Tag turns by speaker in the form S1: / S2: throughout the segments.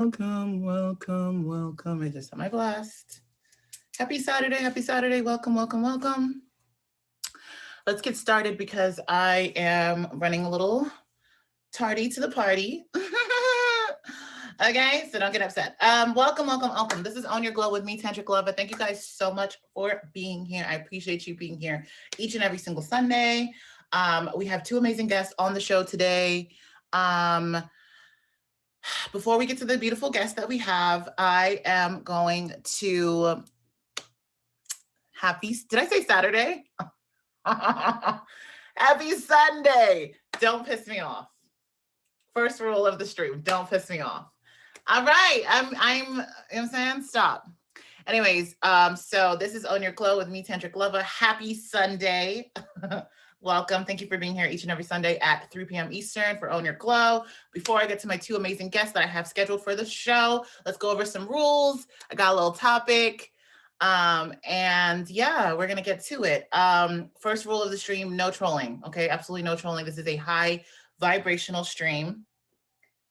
S1: Welcome, welcome, welcome. I just had my blast. Happy Saturday. Welcome, welcome, welcome. Let's get started because I am running a little tardy to the party. Okay, so don't get upset. Welcome, welcome, welcome. This is On Your Glow with me, Tantric Lover. Thank you guys so much for being here. I appreciate you being here each and every single Sunday. We have two amazing guests on the show today. Um, Before we get to the beautiful guest that we have, I am going to did I say Saturday? Happy Sunday. Don't piss me off. First rule of the stream, don't piss me off. All right. You know what I'm saying? Stop. Anyways, so this is On Your Glow with me, Tantric Lover. Happy Sunday. Welcome. Thank you for being here each and every Sunday at 3 p.m. Eastern for Own Your Glow. Before I get to my two amazing guests that I have scheduled for the show, let's go over some rules. I got a little topic. And yeah, we're going to get to it. First rule of the stream, no trolling. Okay, absolutely no trolling. This is a high vibrational stream.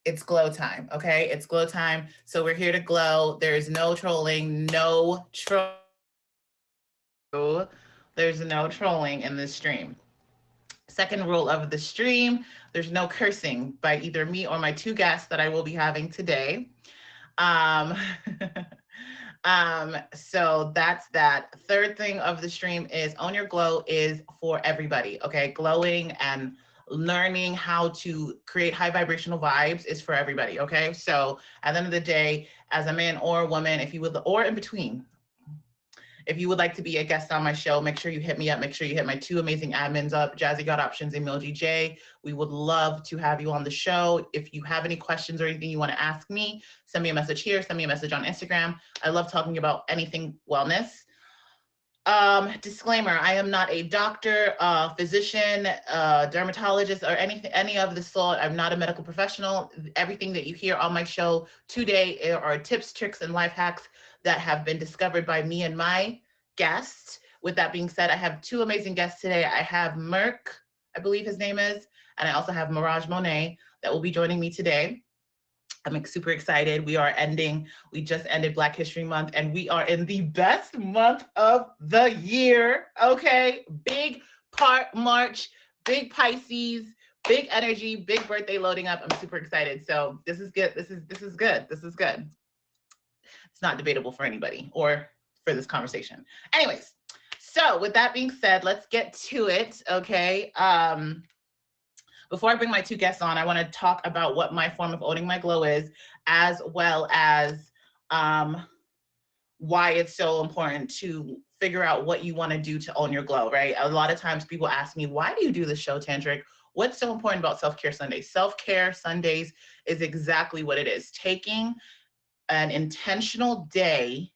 S1: It's glow time. Okay, it's glow time. So we're here to glow. There's no trolling, no troll. There's no trolling in this stream. Second rule of the stream, there's no cursing by either me or my two guests that I will be having today. So that's that. Third thing of the stream is On Your Glow is for everybody, okay? Glowing and learning how to create high vibrational vibes is for everybody, okay? So at the end of the day, as a man or a woman, if you would, or in between, if you would like to be a guest on my show, make sure you hit me up. Make sure you hit my two amazing admins up, Jazzy God Options and Milgie J. We would love to have you on the show. If you have any questions or anything you want to ask me, send me a message here, send me a message on Instagram. I love talking about anything wellness. Disclaimer, I am not a doctor, physician, dermatologist, or any of the sort. I'm not a medical professional. Everything that you hear on my show today are tips, tricks, and life hacks that have been discovered by me and my guests. With that being said, I have two amazing guests today. I have Merk, I believe his name is, and I also have Mirage Monet that will be joining me today. I'm super excited. We just ended Black History Month, and we are in the best month of the year, okay? Big part March, big Pisces, big energy, big birthday loading up. I'm super excited. So this is good. This is good. This is good. It's not debatable for anybody or for this conversation. Anyways, so with that being said, let's get to it, okay? Before I bring my two guests on, I want to talk about what my form of owning my glow is, as well as why it's so important to figure out what you want to do to own your glow, right? A lot of times people ask me, why do you do this show, Tantric? What's so important about Self-Care Sundays? Self-Care Sundays is exactly what it is. Taking an intentional day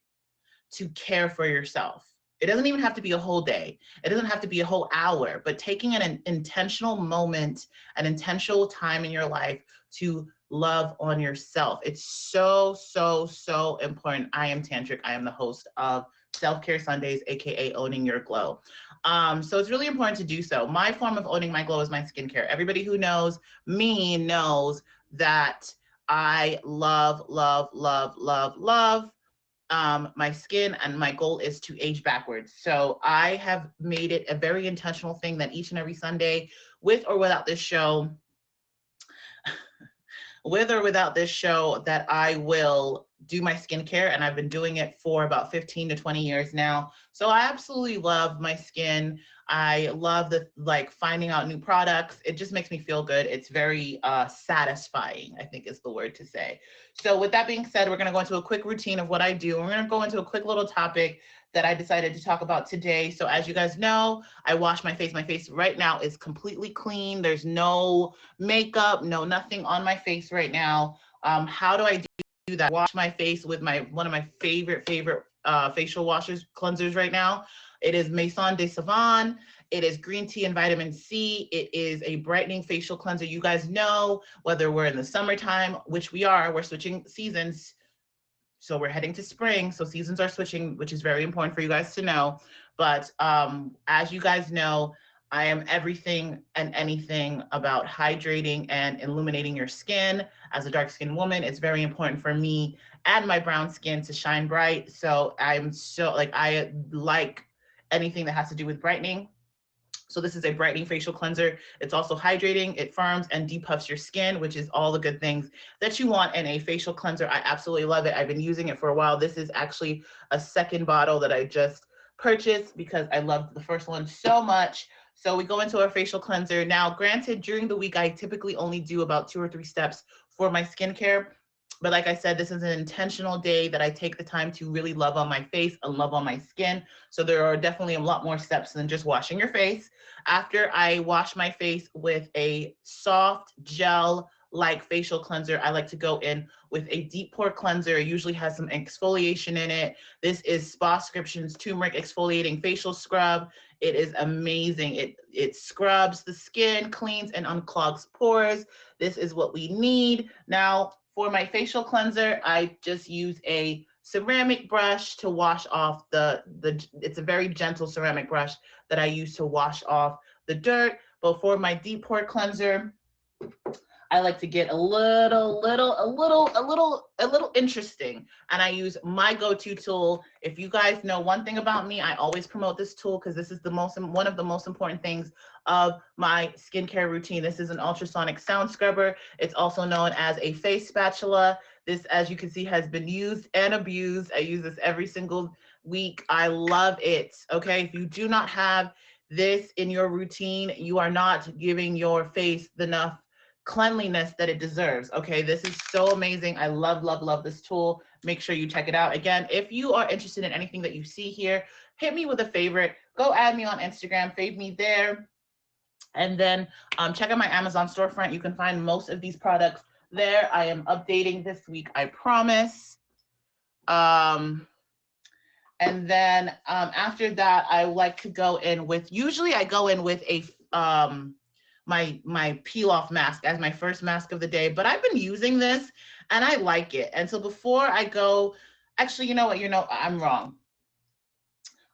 S1: to care for yourself. It doesn't even have to be a whole day. It doesn't have to be a whole hour, but taking an intentional moment, an intentional time in your life to love on yourself. It's so, so, so important. I am Tantric. I am the host of Self-Care Sundays, AKA Owning Your Glow. So it's really important to do so. My form of owning my glow is my skincare. Everybody who knows me knows that I love, love, love, love, love my skin, and my goal is to age backwards. So I have made it a very intentional thing that each and every Sunday, with or without this show, that I will do my skincare, and I've been doing it for about 15 to 20 years now. So I absolutely love my skin. I love finding out new products. It just makes me feel good. It's very satisfying, I think is the word to say. So with that being said, we're going to go into a quick routine of what I do. We're going to go into a quick little topic that I decided to talk about today. So as you guys know, I wash my face. My face right now is completely clean. There's no makeup, no nothing on my face right now. How do I do that? Wash my face with one of my favorite facial cleansers right now. It is Maison de Savon. It is green tea and vitamin C. It is a brightening facial cleanser. You guys know, whether we're in the summertime, which we're switching seasons. So we're heading to spring. So seasons are switching, which is very important for you guys to know. But as you guys know, I am everything and anything about hydrating and illuminating your skin. As a dark skinned woman, it's very important for me and my brown skin to shine bright. So I like anything that has to do with brightening. So this is a brightening facial cleanser. It's also hydrating, it firms and depuffs your skin, which is all the good things that you want in a facial cleanser. I absolutely love it. I've been using it for a while. This is actually a second bottle that I just purchased because I loved the first one so much. So we go into our facial cleanser. Now, granted, during the week, I typically only do about 2 or 3 steps for my skincare. But like I said, this is an intentional day that I take the time to really love on my face and love on my skin. So there are definitely a lot more steps than just washing your face. After I wash my face with a soft gel like facial cleanser, I like to go in with a deep pore cleanser. It usually has some exfoliation in it. This is Spascription's turmeric exfoliating facial scrub. It is amazing. It scrubs the skin, cleans and unclogs pores. This is what we need. Now, for my facial cleanser, I just use a ceramic brush to wash off it's a very gentle ceramic brush that I use to wash off the dirt. But for my deep pore cleanser, I like to get a little interesting. And I use my go-to tool. If you guys know one thing about me, I always promote this tool because this is one of the most important things of my skincare routine. This is an ultrasonic sound scrubber. It's also known as a face spatula. This, as you can see, has been used and abused. I use this every single week. I love it. Okay, if you do not have this in your routine, you are not giving your face enough cleanliness that it deserves. Okay, this is so amazing. I love this tool. Make sure you check it out. Again, if you are interested in anything that you see here, hit me with a favorite. Go add me on Instagram, fave me there. And then check out my Amazon storefront. You can find most of these products there. I am updating this week, I promise. And then after that, I like to go in with, usually I go in with a my peel off mask as my first mask of the day, but I've been using this and I like it. And so before I go, actually, you know what, I'm wrong.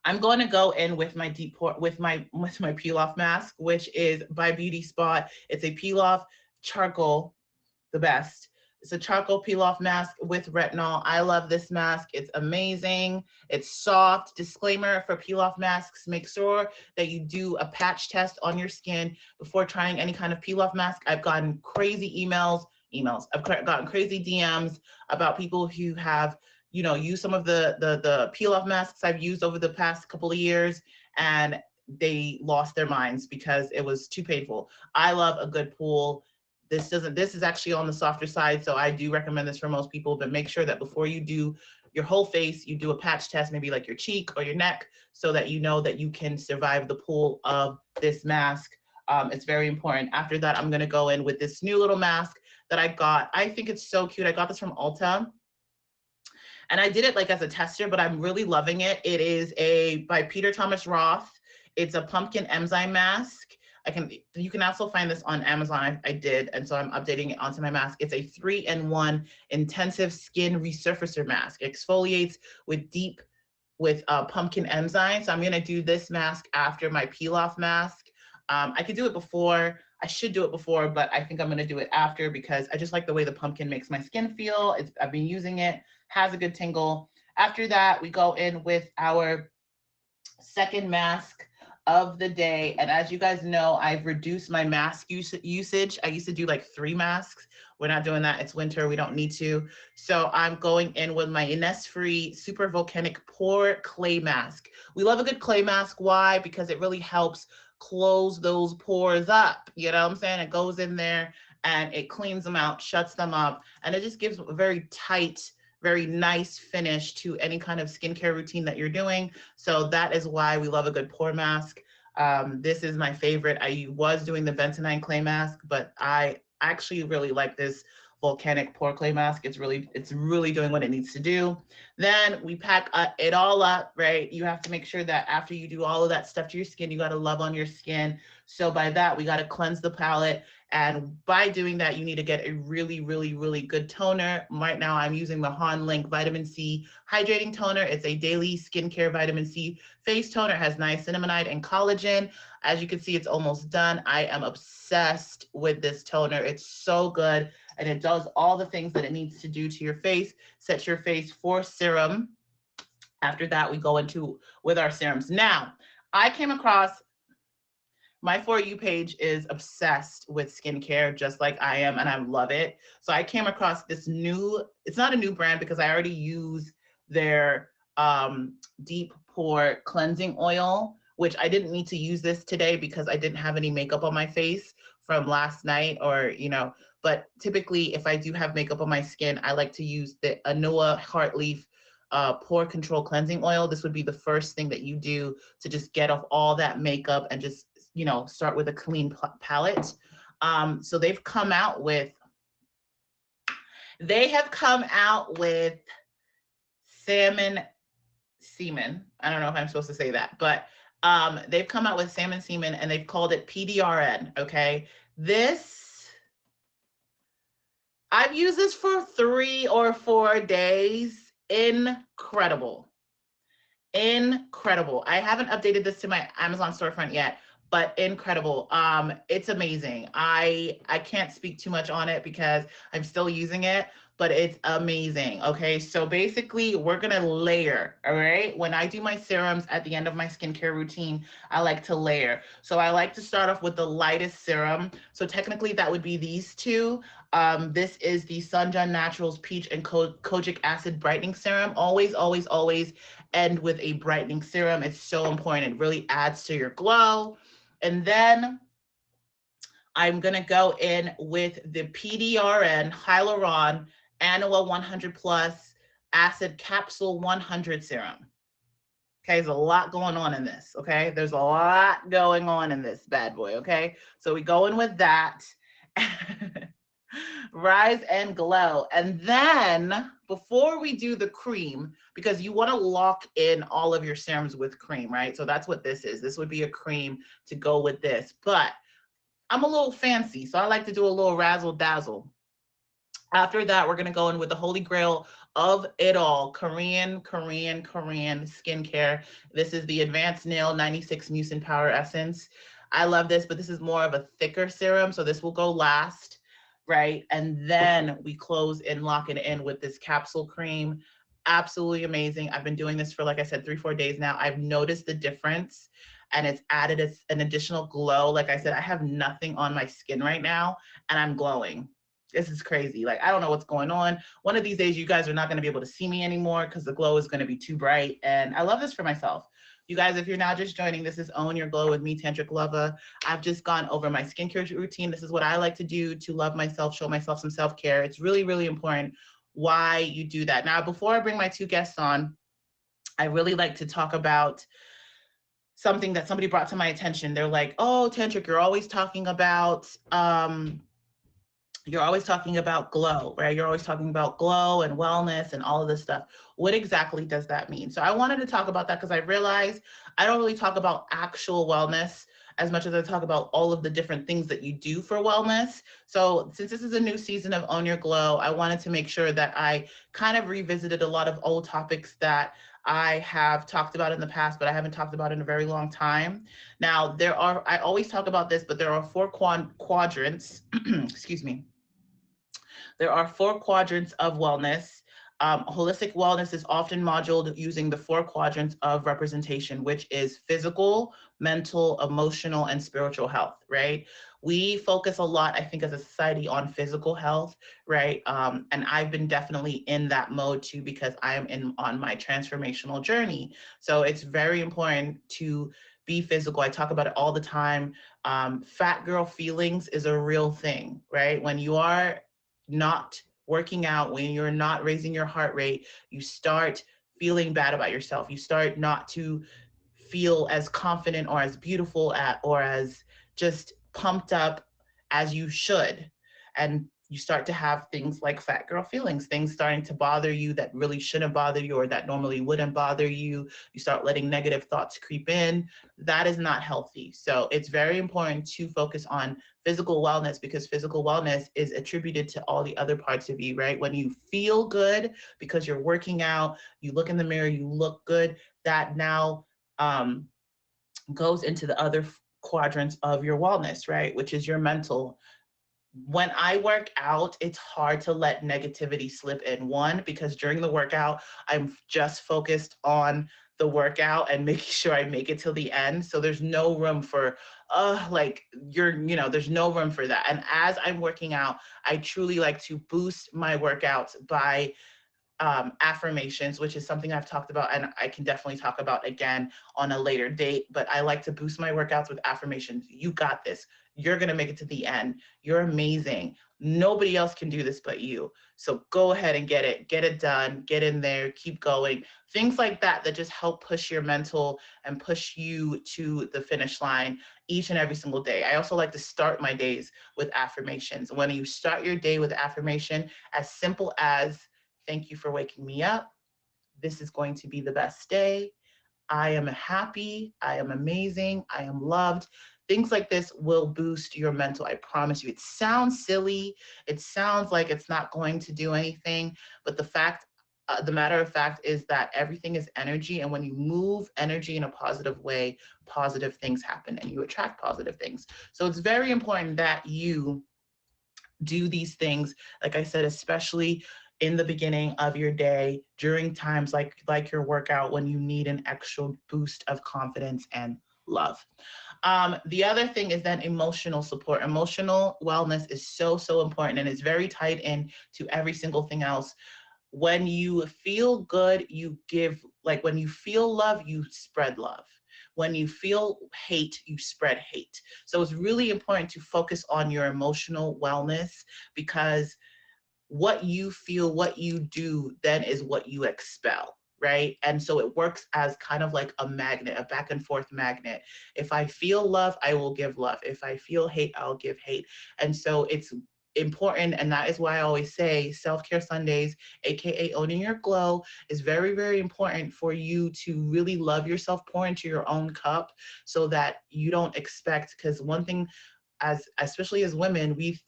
S1: I'm going to go in with my with my peel off mask, which is by Beauty Spot. It's a peel off charcoal, the best. It's a charcoal peel off mask with retinol. I love this mask. It's amazing. It's soft. Disclaimer for peel off masks, make sure that you do a patch test on your skin before trying any kind of peel off mask. I've gotten crazy emails. I've gotten crazy DMs about people who have, used some of the peel off masks I've used over the past couple of years, and they lost their minds because it was too painful. I love a good pool. This is actually on the softer side, so I do recommend this for most people, but make sure that before you do your whole face, you do a patch test, maybe like your cheek or your neck, so that you know that you can survive the pull of this mask. It's very important. After that, I'm gonna go in with this new little mask that I got. I think it's so cute. I got this from Ulta. And I did it like as a tester, but I'm really loving it. It is by Peter Thomas Roth. It's a pumpkin enzyme mask. You can also find this on Amazon. I did, and so I'm updating it onto my mask. It's a 3-in-1 intensive skin resurfacer mask. It exfoliates with pumpkin enzyme. So I'm gonna do this mask after my peel off mask. I could do it before. I should do it before, but I think I'm gonna do it after because I just like the way the pumpkin makes my skin feel. I've been using it, has a good tingle. After that, we go in with our second mask of the day. And as you guys know, I've reduced my mask usage. I used to do like 3 masks. We're not doing that. It's winter. We don't need to. So I'm going in with my Innisfree Super Volcanic Pore Clay Mask. We love a good clay mask. Why? Because it really helps close those pores up. You know what I'm saying? It goes in there and it cleans them out, shuts them up, and it just gives a very tight, very nice finish to any kind of skincare routine that you're doing. So that is why we love a good pore mask. This is my favorite. I was doing the bentonite clay mask, but I actually really like this volcanic pore clay mask. It's really doing what it needs to do. Then we pack it all up, right? You have to make sure that after you do all of that stuff to your skin, you got to love on your skin. So by that, we got to cleanse the palate. And by doing that, you need to get a really, really, really good toner. Right now, I'm using the Han Link Vitamin C Hydrating Toner. It's a daily skincare vitamin C face toner. It has niacinamide and collagen. As you can see, it's almost done. I am obsessed with this toner. It's so good. And it does all the things that it needs to do to your face, set your face for serum. After that, we go into with our serums. Now, I came across my For You page is obsessed with skincare, just like I am, and I love it. So I came across this new, it's not a new brand because I already use their deep pore cleansing oil, which I didn't need to use this today because I didn't have any makeup on my face from last night or, but typically if I do have makeup on my skin, I like to use the Anua Heartleaf pore control cleansing oil. This would be the first thing that you do to just get off all that makeup and just start with a clean palette. So they have come out with salmon semen. I don't know if I'm supposed to say that, but they've come out with salmon semen and they've called it PDRN. Okay. I've used this for 3 or 4 days. Incredible. I haven't updated this to my Amazon storefront yet, but incredible. It's amazing. I can't speak too much on it because I'm still using it, but it's amazing. Okay, so basically we're gonna layer. All right, when I do my serums at the end of my skincare routine, I like to layer. So I like to start off with the lightest serum. So technically that would be these two. This is the Sunjun Naturals Peach and Kojic Acid Brightening Serum. Always, always, always end with a brightening serum. It's so important. It really adds to your glow. And then I'm going to go in with the PDRN Hyaluron Anua 100 Plus Acid Capsule 100 Serum. Okay, there's a lot going on in this, okay? There's a lot going on in this bad boy, okay? So we go in with that. Rise and glow. And then before we do the cream, because you want to lock in all of your serums with cream, right? So that's what this is. This would be a cream to go with this. But I'm a little fancy, so I like to do a little razzle dazzle. After that, we're going to go in with the holy grail of it all, Korean skincare. This is the Advanced Nail 96 Mucin Power Essence. I love this, but this is more of a thicker serum, so this will go last. Right? And then we close and lock it in with this capsule cream. Absolutely amazing. I've been doing this for, like I said, 3-4 days now. I've noticed the difference and it's added an additional glow. Like I said, I have nothing on my skin right now and I'm glowing. This is crazy. Like, I don't know what's going on. One of these days, you guys are not going to be able to see me anymore because the glow is going to be too bright. And I love this for myself. You guys, if you're now just joining, this is Own Your Glow with me, Tantric Lova. I've just gone over my skincare routine. This is what I like to do to love myself, show myself some self-care. It's really, really important why you do that. Now, before I bring my 2 guests on, I really like to talk about something that somebody brought to my attention. They're like, oh, Tantric, you're always talking about glow, right? You're always talking about glow and wellness and all of this stuff. What exactly does that mean? So I wanted to talk about that because I realized I don't really talk about actual wellness as much as I talk about all of the different things that you do for wellness. So since this is a new season of Own Your Glow, I wanted to make sure that I kind of revisited a lot of old topics that I have talked about in the past, but I haven't talked about in a very long time. Now, I always talk about this, but there are 4 quadrants, excuse me. There are 4 quadrants of wellness. Holistic wellness is often modeled using the 4 quadrants of representation, which is physical, mental, emotional, and spiritual health, right? We focus a lot, I think, as a society on physical health, right? And I've been definitely in that mode too, because I am on my transformational journey. So it's very important to be physical. I talk about it all the time. Fat girl feelings is a real thing, right? When you are not working out, when you're not raising your heart rate, you start feeling bad about yourself. You start not to feel as confident or as beautiful or as just pumped up as you should. And you start to have things like fat girl feelings, things starting to bother you that really shouldn't bother you or that normally wouldn't bother you. You start letting negative thoughts creep in. That is not healthy. So it's very important to focus on physical wellness, because physical wellness is attributed to all the other parts of you, right? When you feel good because you're working out, you look in the mirror, you look good, that now goes into the other quadrants of your wellness, right? Which is your mental. When I work out, it's hard to let negativity slip in. One, because during the workout, I'm just focused on the workout and making sure I make it till the end. So there's no room for, there's no room for that. And as I'm working out, I truly like to boost my workouts by affirmations, which is something I've talked about and I can definitely talk about again on a later date. But I like to boost my workouts with affirmations. You got this. You're going to make it to the end. You're amazing. Nobody else can do this but you. So go ahead and get it done, get in there, keep going. Things like that that just help push your mental and push you to the finish line each and every single day. I also like to start my days with affirmations. When you start your day with affirmation, as simple as, thank you for waking me up. This is going to be the best day. I am happy. I am amazing. I am loved. Things like this will boost your mental. I promise you. It sounds silly. It sounds like it's not going to do anything. But the matter of fact is that everything is energy. And when you move energy in a positive way, positive things happen and you attract positive things. So it's very important that you do these things, like I said, especially in the beginning of your day, during times like your workout, when you need an extra boost of confidence and love. The other thing is then emotional support. Emotional wellness is so important and it's very tied in to every single thing else. When you feel good, you give, like when you feel love, you spread love. When you feel hate, you spread hate. So it's really important to focus on your emotional wellness, because what you feel, what you do, then is what you expel, right? And so it works as kind of like a magnet, a back and forth magnet. If I feel love, I will give love. If I feel hate, I'll give hate. And so it's important, and that is why I always say Self-Care Sundays, aka owning your glow, is very, very important for you to really love yourself, pour into your own cup, so that you don't expect, because one thing, especially as women, we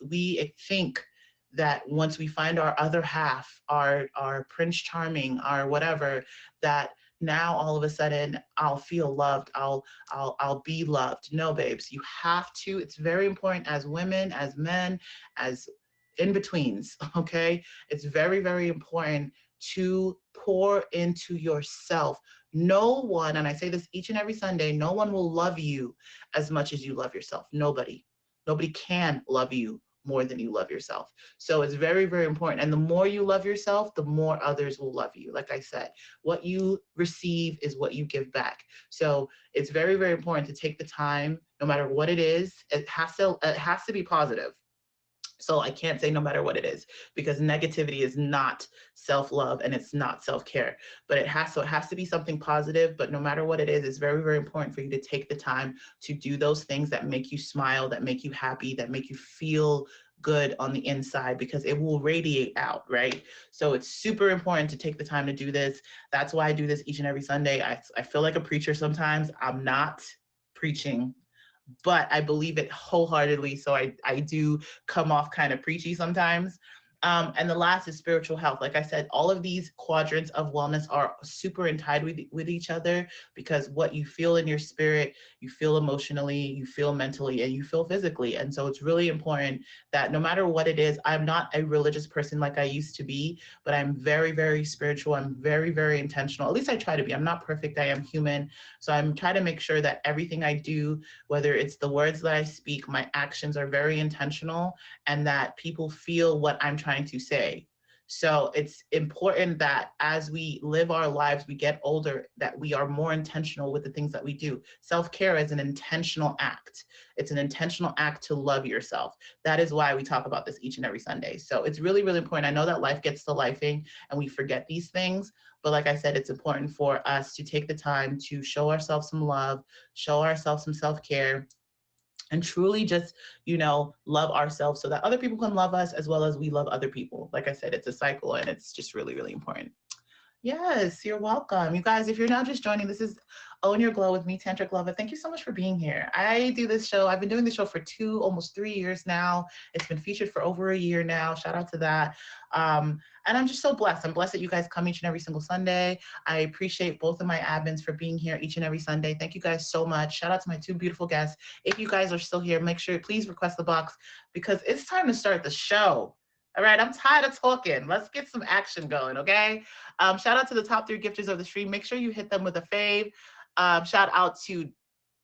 S1: think that once we find our other half, our Prince Charming, our whatever, that now all of a sudden I'll feel loved, I'll be loved. No, babes, you have to. It's very important as women, as men, as in betweens, okay? It's very, very important to pour into yourself. No one, and I say this each and every Sunday, no one will love you as much as you love yourself. Nobody. Nobody can love you more than you love yourself. So it's very, very important. And the more you love yourself, the more others will love you. Like I said, what you receive is what you give back. So it's very, very important to take the time, no matter what it is. It has to be positive. So I can't say no matter what it is, because negativity is not self-love and it's not self-care, but it has to be something positive. But no matter what it is, it's very, very important for you to take the time to do those things that make you smile, that make you happy, that make you feel good on the inside, because it will radiate out, right? So it's super important to take the time to do this. That's why I do this each and every Sunday. I feel like a preacher sometimes. I'm not preaching, but I believe it wholeheartedly. So I do come off kind of preachy sometimes. And the last is spiritual health. Like I said, all of these quadrants of wellness are super tied with each other, because what you feel in your spirit, you feel emotionally, you feel mentally, and you feel physically. And so it's really important that no matter what it is, I'm not a religious person like I used to be, but I'm very, very spiritual. I'm very, very intentional. At least I try to be. I'm not perfect. I am human. So I'm trying to make sure that everything I do, whether it's the words that I speak, my actions are very intentional, and that people feel what I'm trying to say. So it's important that as we live our lives, we get older, that we are more intentional with the things that we do. Self-care is an intentional act. It's an intentional act to love yourself. That is why we talk about this each and every Sunday. So it's really, really important. I know that life gets to lifing and we forget these things, but like I said, it's important for us to take the time to show ourselves some love, show ourselves some self-care, and truly just, love ourselves so that other people can love us as well as we love other people. Like I said, it's a cycle and it's just really, really important. Yes, you're welcome. You guys, if you're now just joining, this is Own Your Glow with me, Tantric Lover. Thank you so much for being here. I do this show. I've been doing this show for almost 3 years now. It's been featured for over a year now. Shout out to that. And I'm just so blessed. I'm blessed that you guys come each and every single Sunday. I appreciate both of my admins for being here each and every Sunday. Thank you guys so much. Shout out to my two beautiful guests. If you guys are still here, make sure, please request the box because it's time to start the show. All right, I'm tired of talking. Let's get some action going, okay? Shout out to the top 3 gifters of the stream. Make sure you hit them with a fave. Shout out to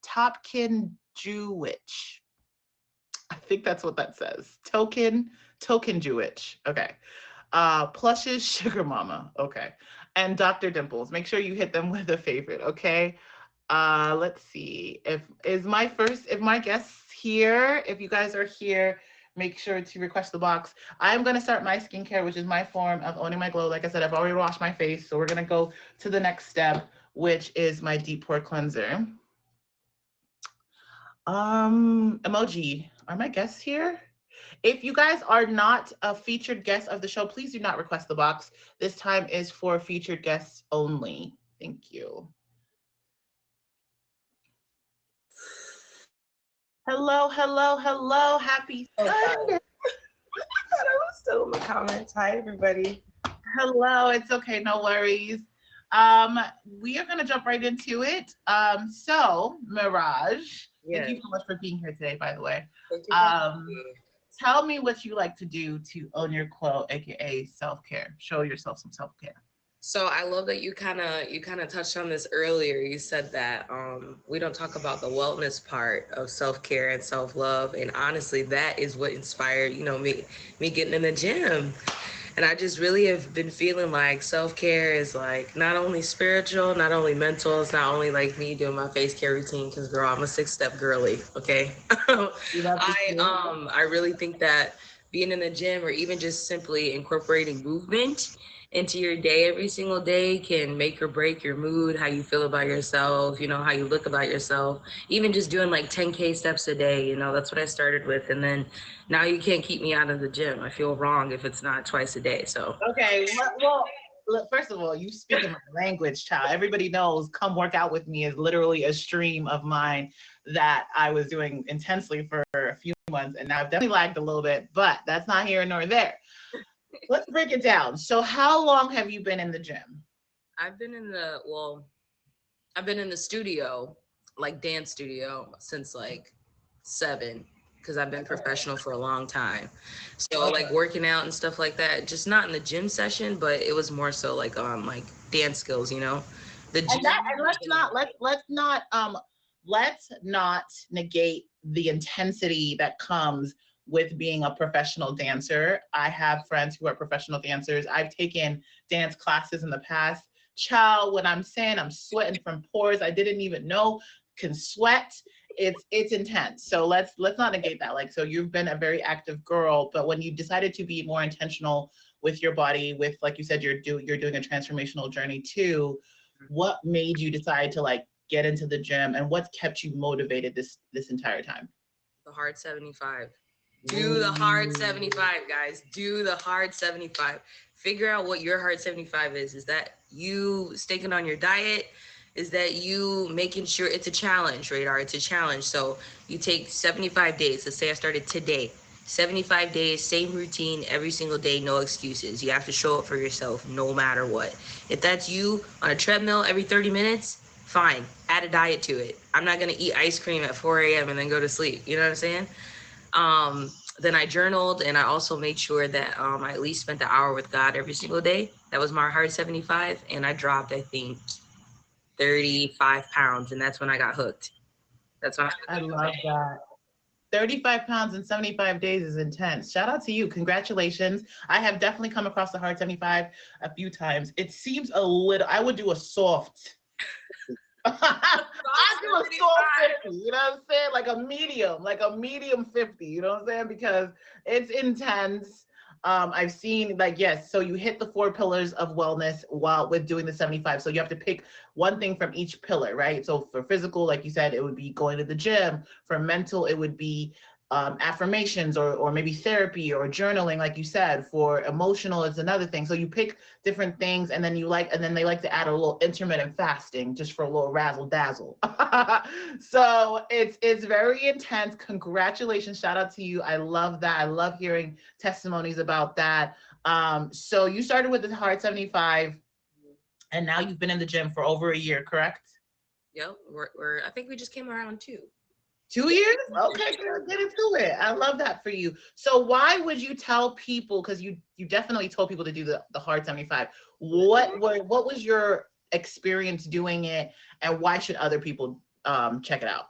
S1: Topkin Jewich. I think that's what that says. Token Jewich. Okay. Plushes Sugar Mama. Okay. And Dr. Dimples. Make sure you hit them with a favorite, okay? Let's see. If my guests here, if you guys are here, make sure to request the box. I'm going to start my skincare, which is my form of owning my glow. Like I said, I've already washed my face. So we're going to go to the next step, which is my deep pore cleanser. Emoji, are my guests here? If you guys are not a featured guest of the show, please do not request the box. This time is for featured guests only. Thank you. Hello. Happy Sunday.
S2: I was still in the comments. Hi, everybody.
S1: Hello. It's okay. No worries. We are going to jump right into it. So, Mirage, thank you so much for being here today, by the way.
S2: Thank you.
S1: Tell me what you like to do to own your glow, aka self-care. Show yourself some self-care.
S2: So I love that you kind of touched on this earlier. You said that we don't talk about the wellness part of self-care and self-love, and honestly, that is what inspired me getting in the gym. And I just really have been feeling like self-care is like not only spiritual, not only mental. It's not only like me doing my face care routine because girl, I'm a 6-step girly. Okay, I really think that being in the gym or even just simply incorporating movement into your day every single day can make or break your mood, how you feel about yourself, how you look about yourself. Even just doing like 10K steps a day, that's what I started with. And then now you can't keep me out of the gym. I feel wrong if it's not twice a day. So
S1: okay, well, look, first of all, you speak in my language, child. Everybody knows come work out with me is literally a stream of mine that I was doing intensely for a few months, and now I've definitely lagged a little bit, but that's not here nor there. Let's break it down. So how long have you been in the gym?
S2: I've been in the studio, like dance studio, since like 7, because I've been professional for a long time. So like working out and stuff like that, just not in the gym session, but it was more so like on like dance skills, The gym,
S1: and let's not negate the intensity that comes with being a professional dancer. I have friends who are professional dancers. I've taken dance classes in the past. Child, when I'm saying I'm sweating from pores I didn't even know can sweat, it's intense. So let's not negate that. Like, so you've been a very active girl, but when you decided to be more intentional with your body, with, like you said, you're doing a transformational journey too, what made you decide to like get into the gym, and what's kept you motivated this entire time?
S2: the hard 75. Do the hard 75, guys. Do the hard 75. Figure out what your hard 75 is. Is that you sticking on your diet? Is that you making sure it's a challenge, Radar? It's a challenge. So you take 75 days. Let's say I started today. 75 days, same routine every single day, no excuses. You have to show up for yourself no matter what. If that's you on a treadmill every 30 minutes, fine. Add a diet to it. I'm not going to eat ice cream at 4 a.m. and then go to sleep. You know what I'm saying? Then I journaled, and I also made sure that I at least spent an hour with God every single day. That was my hard 75, and I dropped, I think, 35 pounds, and that's when I got hooked. That's when
S1: I love that. 35 pounds in 75 days is intense. Shout out to you. Congratulations. I have definitely come across the hard 75 a few times. It seems a little, I would do a soft. I do a soft 50, you know what I'm saying? Like a medium 50, you know what I'm saying? Because it's intense. I've seen like, yes, so you hit the 4 pillars of wellness while with doing the 75. So you have to pick one thing from each pillar, right? So for physical, like you said, it would be going to the gym. For mental, it would be affirmations or maybe therapy or journaling, like you said. For emotional, it's another thing. So you pick different things, and then they like to add a little intermittent fasting just for a little razzle dazzle. So it's very intense. Congratulations, shout out to you. I love that. I love hearing testimonies about that. So you started with the Hard 75, and now you've been in the gym for over a year, correct?
S2: Yep, we're I think we just came around too.
S1: 2 years? Okay, girl, get into it. I love that for you. So why would you tell people, because you definitely told people to do the Hard 75. What was your experience doing it, and why should other people check it out?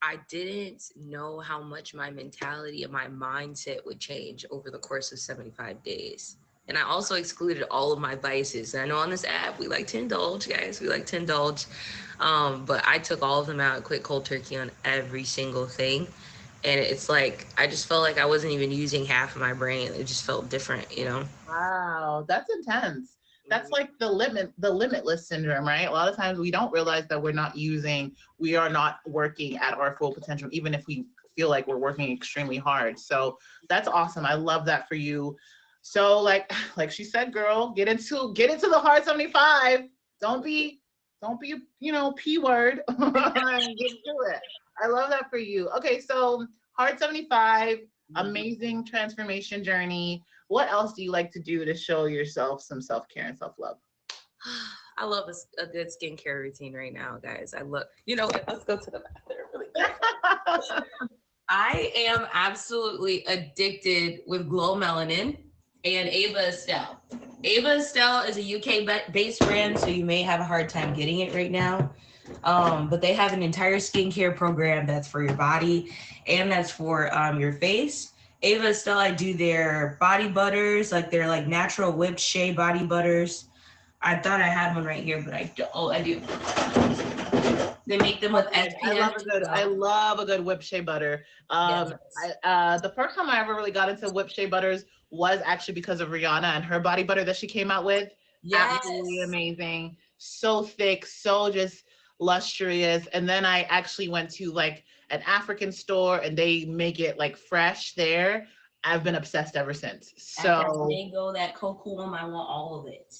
S2: I didn't know how much my mentality and my mindset would change over the course of 75 days. And I also excluded all of my vices. And I know on this app, we like to indulge, guys. We like to indulge. But I took all of them out and quit cold turkey on every single thing. And it's like, I just felt like I wasn't even using half of my brain. It just felt different, you know?
S1: Wow, that's intense. That's like the limitless syndrome, right? A lot of times we don't realize that we are not working at our full potential, even if we feel like we're working extremely hard. So that's awesome. I love that for you. So like she said, girl, get into the Hard 75. Don't be, P word. Get into it. I love that for you. Okay, so Hard 75, amazing transformation journey. What else do you like to do to show yourself some self-care and self-love?
S2: I love a good skincare routine right now, guys. I love, let's go to the bathroom really quick. I am absolutely addicted with Glow Melanin and Ava Estelle. Ava Estelle is a UK-based brand, so you may have a hard time getting it right now. But they have an entire skincare program that's for your body and that's for your face. Ava Estelle, I do their body butters, like they're like natural whipped shea body butters. I thought I had one right here, but I don't. Oh, I do. They make them with SPF.
S1: I love a good whipped shea butter.
S2: Yes.
S1: The first time I ever really got into whipped shea butters was actually because of Rihanna and her body butter that she came out with.
S2: Yes.
S1: Absolutely amazing. So thick, so just lustrous. And then I actually went to like an African store and they make it like fresh there. I've been obsessed ever since. So
S2: that mango, that cocoa, I want all of it.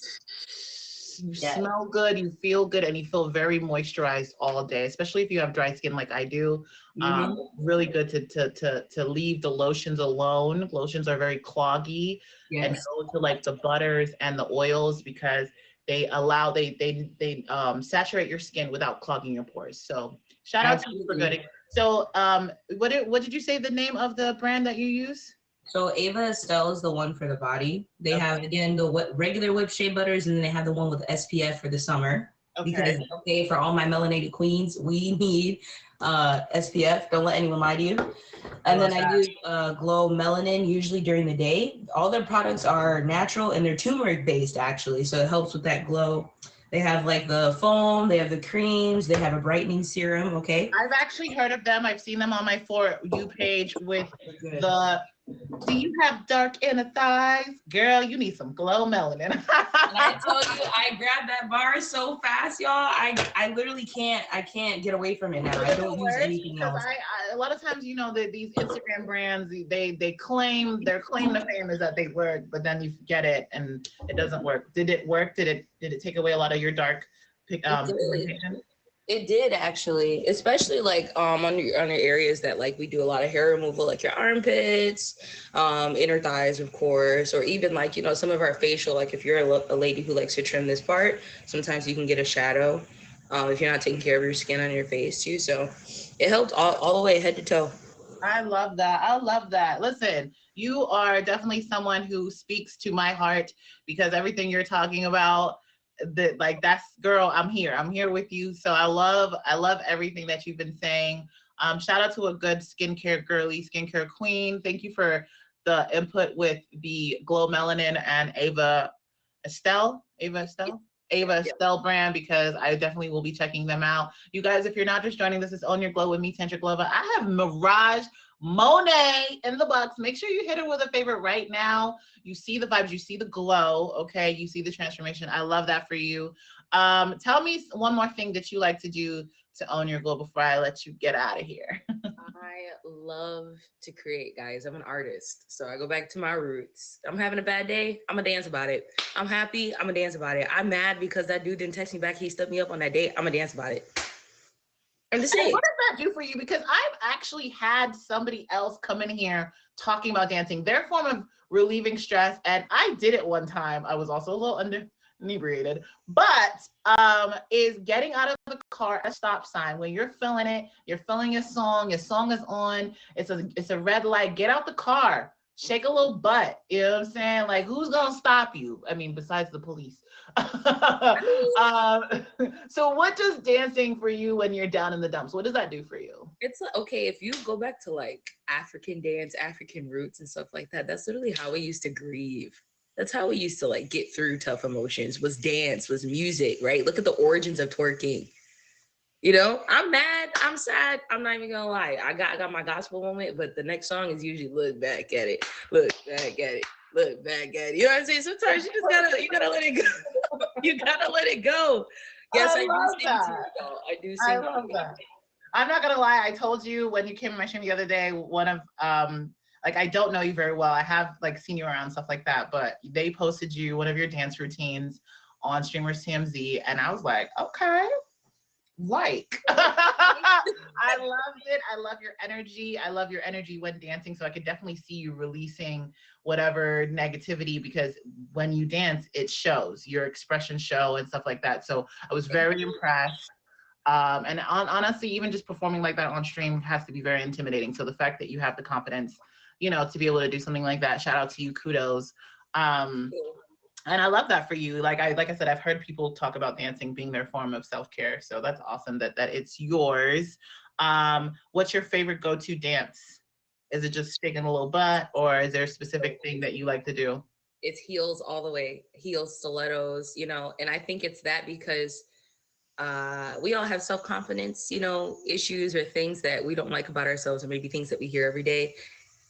S1: You smell good, you feel good, and you feel very moisturized all day, especially if you have dry skin like I do. Really good to leave the lotions alone. Lotions are very cloggy. Yes. And go to like the butters and the oils because they saturate your skin without clogging your pores. So shout out to you for good. So what did you say the name of the brand that you use?
S2: So Ava Estelle is the one for the body. They have, again, the regular whipped shea butters, and then they have the one with SPF for the summer. Okay. Because, for all my melanated queens, we need SPF. Don't let anyone lie to you. And then I use Glow Melanin usually during the day. All their products are natural, and they're turmeric-based, actually. So it helps with that glow. They have like the foam, they have the creams, they have a brightening serum, okay?
S1: I've actually heard of them. I've seen them on my For You page with the, do you have dark inner thighs? Girl, you need some Glow Melanin.
S2: And I told you, I grabbed that bar so fast, y'all. I literally can't get away from it now. I don't use anything else.
S1: A lot of times, these Instagram brands, they claim, their claim to fame is that they work, but then you get it and it doesn't work. Did it work? Did it take away a lot of your dark pigmentation?
S2: It did actually, especially like on your areas that like we do a lot of hair removal, like your armpits, inner thighs, of course, or even like some of our facial. Like if you're a lady who likes to trim this part, sometimes you can get a shadow if you're not taking care of your skin on your face too. So it helped all the way head to toe.
S1: I love that. I love that. Listen, you are definitely someone who speaks to my heart because everything you're talking about. That's girl, I'm here with you. So I love everything that you've been saying. Shout out to a good skincare girly, skincare queen. Thank you for the input with the Glow Melanin and Ava Estelle brand, because I definitely will be checking them out. You guys, if you're not just joining, this is Own Your Glow with me, Tantra Glover. I have Mirage Monet in the box. Make sure you hit her with a favorite right now. You see the vibes, you see the glow, okay? You see the transformation. I love that for you. Tell me one more thing that you like to do to own your glow before I let you get out of here.
S2: I love to create, guys. I'm an artist. So I go back to my roots. I'm having a bad day. I'm going to dance about it. I'm happy. I'm going to dance about it. I'm mad because that dude didn't text me back. He stuck me up on that date. I'm going to dance about it. And
S1: And what does that do for you? Because I've actually had somebody else come in here talking about dancing, their form of relieving stress. And I did it one time. I was also a little inebriated, but is getting out of the car at a stop sign when you're feeling it, you're feeling your song is on, it's a red light, get out the car, shake a little butt. You know what I'm saying? Like, who's gonna stop you? I mean, besides the police. um, so what does dancing for you when you're down in the dumps? What does that do for you?
S2: it's like, okay, if you go back to like African dance, African roots and stuff like that, that's literally how we used to grieve. That's how we used to like get through tough emotions, was dance, was music, right? Look at the origins of twerking. You know, I'm mad, I'm sad. I'm not even gonna lie. I got my gospel moment, but the next song is usually look back at it, look back at it, look back at it. You know what I'm saying? Sometimes you gotta let it go. You gotta let it go. Yes, I do sing to you, though. I do
S1: I
S2: sing.
S1: love that. I'm not gonna lie. I told you when you came in my stream the other day. One of like, I don't know you very well. I have like seen you around, stuff like that. But they posted you one of your dance routines on Streamers TMZ, and I was like, okay, like I loved it. I love your energy. I love your energy when dancing. So I could definitely see you releasing whatever negativity, because when you dance, it shows, your expression show and stuff like that. So I was very impressed. Honestly, even just performing like that on stream has to be very intimidating. So the fact that you have the confidence, to be able to do something like that, shout out to you, kudos. And I love that for you. Like I said, I've heard people talk about dancing being their form of self-care. So that's awesome that it's yours. What's your favorite go-to dance? Is it just shaking a little butt, or is there a specific thing that you like to do?
S2: It's heels all the way, heels, stilettos, and I think it's that because we all have self-confidence, issues or things that we don't like about ourselves, or maybe things that we hear every day.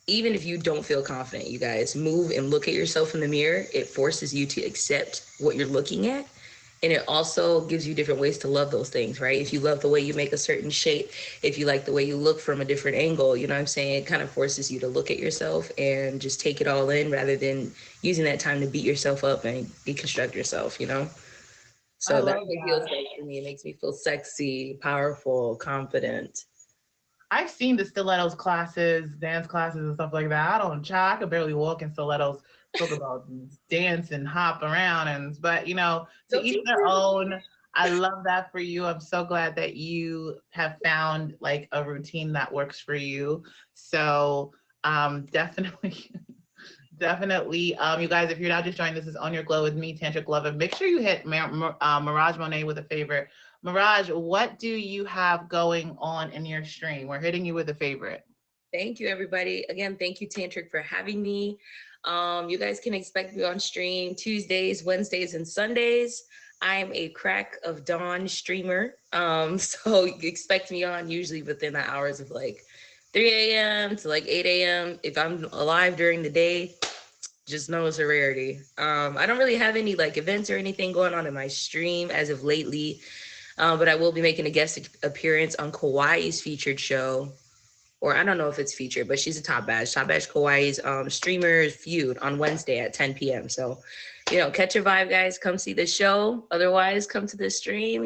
S2: Even if you don't feel confident, you guys move and look at yourself in the mirror. It forces you to accept what you're looking at. And it also gives you different ways to love those things, right? If you love the way you make a certain shape, if you like the way you look from a different angle, you know what I'm saying? It kind of forces you to look at yourself and just take it all in rather than using that time to beat yourself up and deconstruct yourself. So that's what feels like for me. It makes me feel sexy, powerful, confident.
S1: I've seen the stilettos classes, dance classes and stuff like that. I could barely walk in stilettos. Talk about dance and hop around, but to each their own. I love that for you. I'm so glad that you have found like a routine that works for you. So definitely. Definitely. You guys, if you're not just joining, this is On Your Glow with me, Tantric Lover. Make sure you hit Mirage Monet with a favorite. Mirage, what do you have going on in your stream? We're hitting you with a favorite.
S2: Thank you, everybody. Again, thank you, Tantric, for having me. You guys can expect me on stream Tuesdays, Wednesdays, and Sundays. I'm a crack of dawn streamer. So expect me on usually within the hours of like 3 a.m. to like 8 a.m. If I'm alive during the day, just know it's a rarity. I don't really have any like events or anything going on in my stream as of lately, but I will be making a guest appearance on Kawaii's featured show, or I don't know if it's featured, but she's a Top Badge Kawaii's streamers feud on Wednesday at 10 p.m. So, catch a vibe, guys. Come see the show. Otherwise, come to the stream.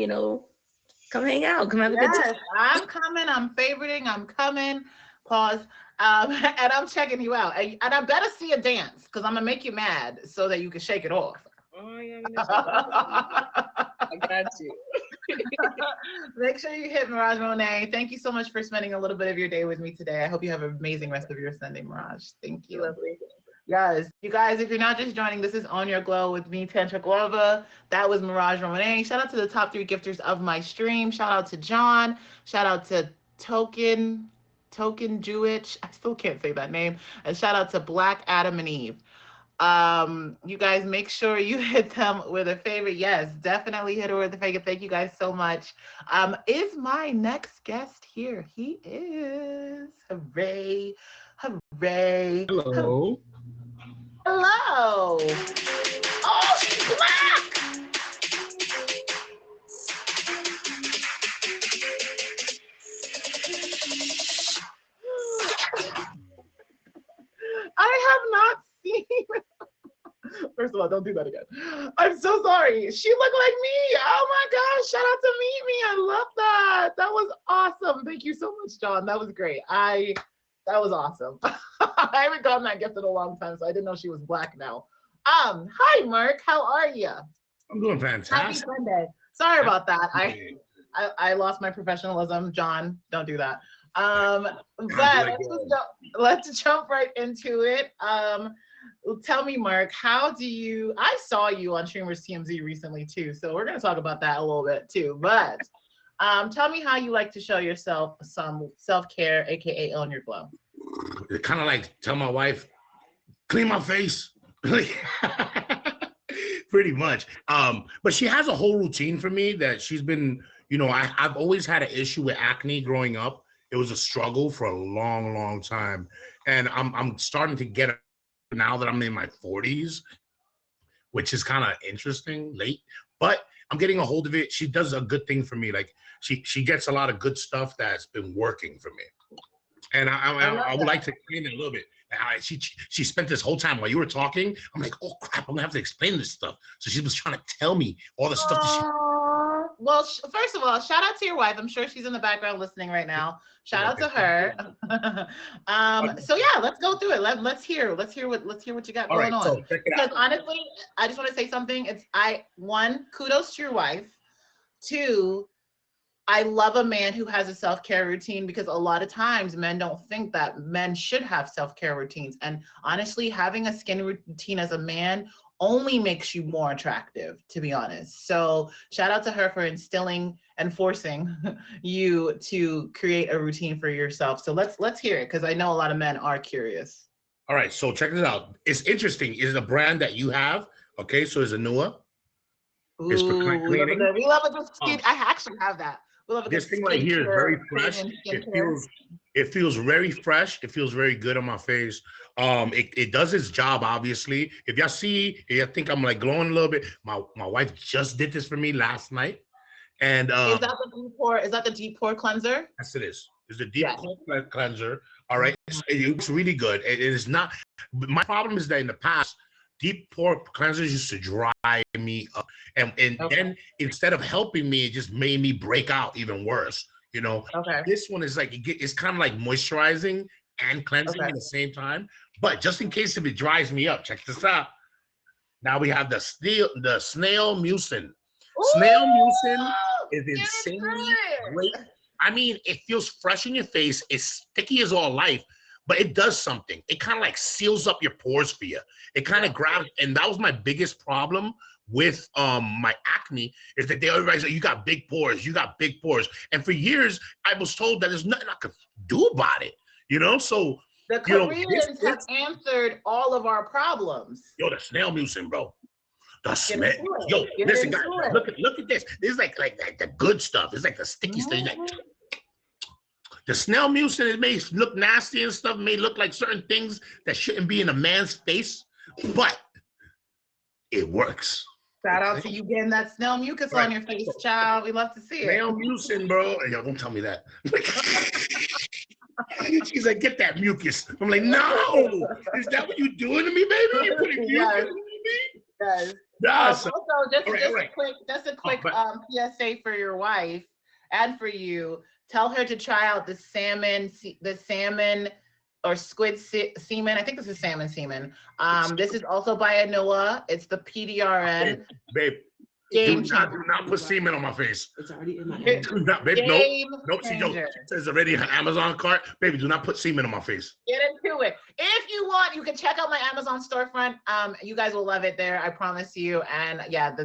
S2: Come hang out. Come have a good time.
S1: I'm coming. I'm favoriting. I'm coming. Pause. And I'm checking you out. And I better see a dance, because I'm gonna make you mad so that you can shake it off.
S2: Oh, yeah, I got you.
S1: Make sure you hit Mirage Monet. Thank you so much for spending a little bit of your day with me today. I hope you have an amazing rest of your Sunday, Mirage. Thank you.
S2: Lovely.
S1: Yes, you guys, if you're not just joining, this is On Your Glow with me, Tantric Lover. That was Mirage Monet. Shout out to the top 3 gifters of my stream. Shout out to John. Shout out to Token Jewish. I still can't say that name. And shout out to Black Adam and Eve. You guys make sure you hit them with a favorite. Yes, definitely hit her with a favorite. Thank you guys so much. Is my next guest here? He is. Hooray. Hooray.
S3: Hello.
S1: Hello. Oh, she's black. I have not seen. First of all, don't do that again. I'm so sorry. She looked like me. Oh my gosh. Shout out to Meet Me. I love that. That was awesome. Thank you so much, John. That was great. That was awesome. I haven't gotten that gift in a long time, so I didn't know she was black now. Hi Mark. How are you?
S3: I'm doing
S1: Happy
S3: fantastic.
S1: Sunday. Sorry about that. I lost my professionalism. John, don't do that. But let's jump right into it. Tell me, Mark, I saw you on Streamers TMZ recently too, so we're gonna talk about that a little bit too. But tell me how you like to show yourself some self-care, aka own your glow.
S3: Kind of like tell my wife, clean my face. Pretty much. But she has a whole routine for me that she's been, I've always had an issue with acne growing up. It was a struggle for a long, long time. And I'm starting to get it now that I'm in my 40s, which is kind of interesting, late, but I'm getting a hold of it. She does a good thing for me. Like she gets a lot of good stuff that's been working for me. And I would like to explain it a little bit. She spent this whole time while you were talking. I'm like, oh crap, I'm gonna have to explain this stuff. So she was trying to tell me all the stuff that she.
S1: Well, first of all, shout out to your wife. I'm sure she's in the background listening right now. Shout out to her. So yeah, let's go through it. Let's hear what you got going on.
S3: So check it
S1: because
S3: out.
S1: honestly, I just want to say something. One, kudos to your wife. Two, I love a man who has a self-care routine, because a lot of times men don't think that men should have self-care routines. And honestly, having a skin routine as a man only makes you more attractive, to be honest. So shout out to her for instilling and forcing you to create a routine for yourself. So let's hear it, because I know a lot of men are curious.
S3: All right, so check this out. It's interesting. Is the brand that you have, okay? So it's Anua. It's for cleaning.
S1: We love it. I actually have that.
S3: This thing right here is very fresh. It feels very fresh. It feels very good on my face. It does its job, obviously. If y'all see, I think I'm like glowing a little bit. My wife just did this for me last night. And
S1: is that the deep pore? Is that the deep pore cleanser?
S3: Yes, it is. It's the deep pore cleanser. All right, it looks really good. It is not. My problem is that in the past, deep pore cleansers used to dry me up, and then instead of helping me, it just made me break out even worse. This one is like it's kind of like moisturizing and cleansing at the same time. But just in case if it dries me up, check this out. Now we have the snail mucin. Snail mucin is insanely great. I mean, it feels fresh in your face. It's sticky as all life, but it does something. It kind of like seals up your pores for you. It kind of grabs, and that was my biggest problem with my acne, is that everybody's like, you got big pores, you got big pores. And for years, I was told that there's nothing I could do about it, So
S1: the Koreans have answered all of our problems.
S3: Yo, the snail mucin, bro. The smell. Yo, listen, guys, look at this. This is like the good stuff. It's like the sticky stuff. Like, the snail mucin, it may look nasty and stuff, may look like certain things that shouldn't be in a man's face, but it works.
S1: Shout out to you getting that snail mucus on your face, child. We love to see it.
S3: Snail mucin, bro. Yo, don't tell me that. She's like, get that mucus. I'm like, no. Is that what you doing to me, baby? You putting mucus on me?
S1: Yes.
S3: Yes.
S1: Also, just a quick PSA for your wife and for you. Tell her to try out the salmon or squid semen. I think this is salmon semen. This is also by Anua. It's the PDRN.
S3: Babe, do not put semen on my face.
S4: It's already in my
S3: hand. Do not, babe. Nope. She says already in her Amazon cart. Baby, do not put semen on my face.
S1: Get into it. If you want, you can check out my Amazon storefront. You guys will love it there. I promise you. And yeah,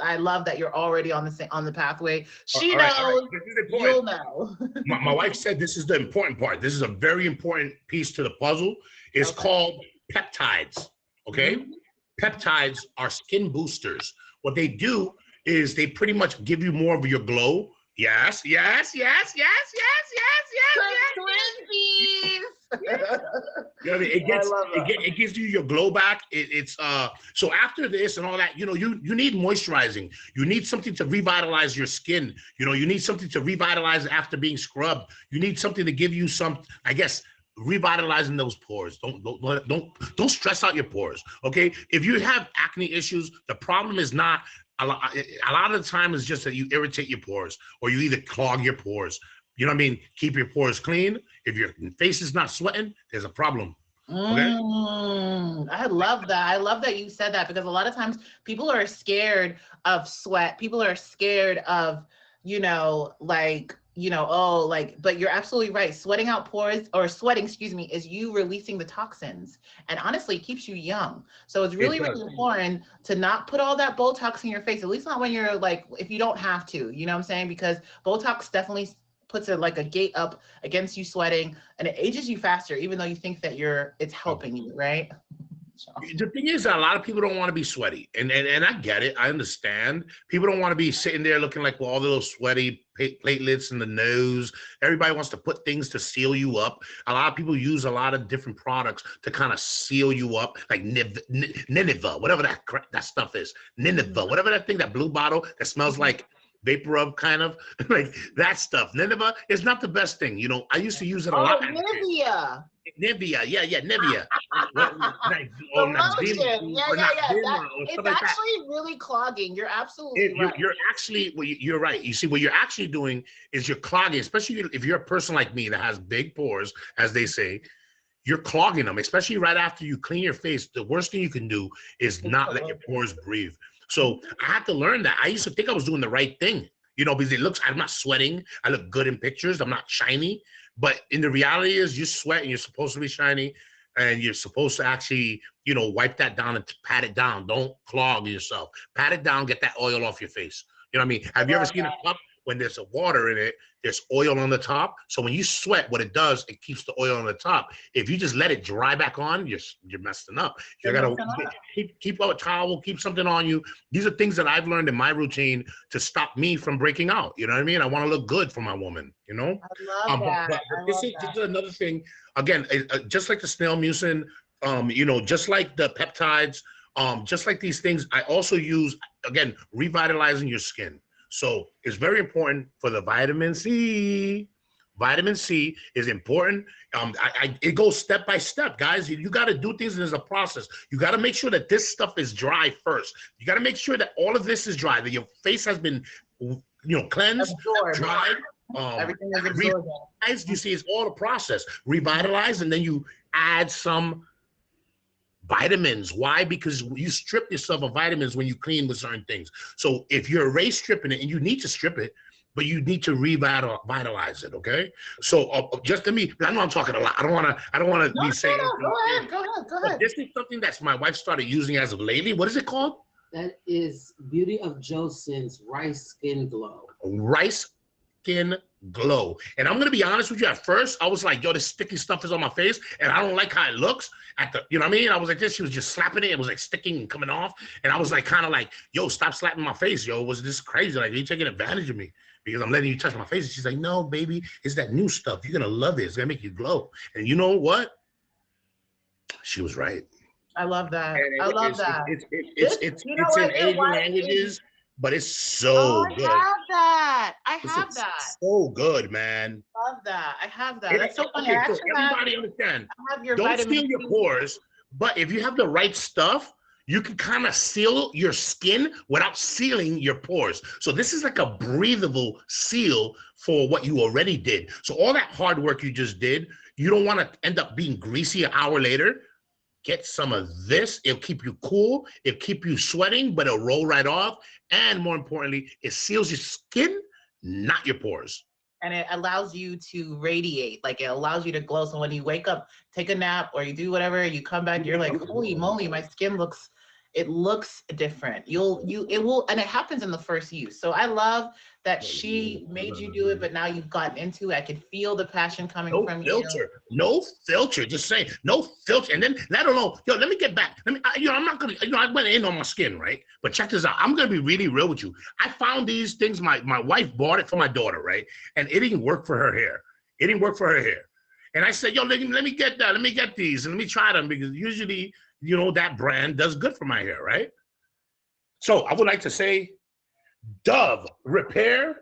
S1: I love that you're already on the pathway. She knows. You'll know.
S3: My wife said this is the important part. This is a very important piece to the puzzle. It's called peptides. Okay. peptides are skin boosters. What they do is they pretty much give you more of your glow. Yes, yes, yes, yes, yes, yes, yes, yes, yes. You know what I mean? It gives you your glow back. It's so after this and all that, you know, you need moisturizing. You need something to revitalize your skin. You know, you need something to revitalize after being scrubbed. You need something to give you some, I guess, revitalizing those pores. Don't stress out your pores. Okay, if you have acne issues, the problem is not a lot of the time is just that you irritate your pores or you either clog your pores. You know what I mean? Keep your pores clean. If your face is not sweating, there's a problem. Okay?
S1: I love that. I love that you said that because a lot of times people are scared of sweat. People are scared of, you know, like, you know, oh, like, but you're absolutely right. Sweating out pores or sweating, excuse me, is you releasing the toxins and honestly it keeps you young. So it's really, really important to not put all that Botox in your face, at least not when you're like, if you don't have to, you know what I'm saying? Because Botox definitely puts it like a gate up against you sweating and it ages you faster, even though you think that it's helping you, right?
S3: The thing is that a lot of people don't want to be sweaty, and I get it. I understand. People don't want to be sitting there looking like all the little sweaty platelets in the nose. Everybody wants to put things to seal you up. A lot of people use a lot of different products to kind of seal you up, like Nineveh, whatever that stuff is. Nineveh, whatever that thing, that blue bottle that smells like vapor rub, kind of like that stuff. Nineveh is not the best thing. You know, I used to use it a lot.
S1: Nivea.
S3: Nivea, yeah, Nivea.
S1: It's actually really clogging. You're absolutely right.
S3: You're actually, well, you're right. You see, what you're actually doing is you're clogging, especially if you're a person like me that has big pores, as they say, you're clogging them, especially right after you clean your face. The worst thing you can do is not let your pores breathe. So I had to learn that. I used to think I was doing the right thing, you know, because I'm not sweating. I look good in pictures. I'm not shiny. But in the reality is you sweat and you're supposed to be shiny and you're supposed to actually, you know, wipe that down and pat it down. Don't clog yourself. Pat it down, get that oil off your face. You know what I mean? Have you ever seen a cup when there's a water in it, there's oil on the top? So when you sweat, what it does, it keeps the oil on the top. If you just let it dry back on, you're messing up. You gotta keep a towel, keep something on you. These are things that I've learned in my routine to stop me from breaking out. You know what I mean? I want to look good for my woman, you know?
S1: I love that.
S3: But this is another thing. Again, just like the snail mucin, you know, just like the peptides, just like these things, I also use, again, revitalizing your skin. So it's very important for the vitamin C. Vitamin C is important. It goes step by step, guys. You got to do things, and there's a process. You got to make sure that this stuff is dry first. You got to make sure that all of this is dry, that your face has been, you know, cleansed, dried.
S1: Everything is absorbed.
S3: You see, it's all a process. Revitalize, and then you add some vitamins. Why? Because you strip yourself of vitamins when you clean with certain things. So if you're already stripping it, and you need to strip it, but you need to revitalize it. Okay. So just to me, I know I'm talking a lot. I don't want to be saying.
S1: Go ahead.
S3: This is something that's my wife started using as of lately. What is it called?
S4: That is Beauty of Joseon's Rice Skin Glow.
S3: Rice Skin Glow. And I'm gonna be honest with you, at first I was like, yo, this sticky stuff is on my face and I don't like how it looks. You know what I mean? I was like this, she was just slapping it, it was like sticking and coming off. And I was like, kind of like, yo, stop slapping my face, yo. Was this crazy? Like, are you taking advantage of me? Because I'm letting you touch my face. And she's like, no, baby, it's that new stuff. You're gonna love it. It's gonna make you glow. And you know what? She was right.
S1: I love that. I love that.
S3: It's in Asian languages, but it's so good.
S1: I have that. I have that.
S3: So good, man.
S1: Love that. I have that. That's so funny.
S3: Okay, so everybody understand.
S1: I have your
S3: Don't seal your pores, but if you have the right stuff, you can kind of seal your skin without sealing your pores. So this is like a breathable seal for what you already did. So all that hard work you just did, you don't want to end up being greasy an hour later. Get some of this. It'll keep you cool. It'll keep you sweating, but it'll roll right off. And more importantly, it seals your skin, not your pores.
S1: And it allows you to radiate, like it allows you to glow. So when you wake up, take a nap, or you do whatever, you come back, you're like, holy moly, my skin looks it looks different. It will, and it happens in the first use. So I love that she made you do it, but now you've gotten into it. I could feel the passion coming
S3: No
S1: from you.
S3: filter, no filter. Just saying, no filter. And then let alone, yo, let me get back. I'm not gonna, I went in on my skin, right? But check this out. I'm gonna be really real with you. I found these things. My wife bought it for my daughter, right? And it didn't work for her hair. It didn't work for her hair. And I said, yo, let me get that. Let me get these and let me try them because usually, that brand does good for my hair, right? So I would like to say, Dove Repair.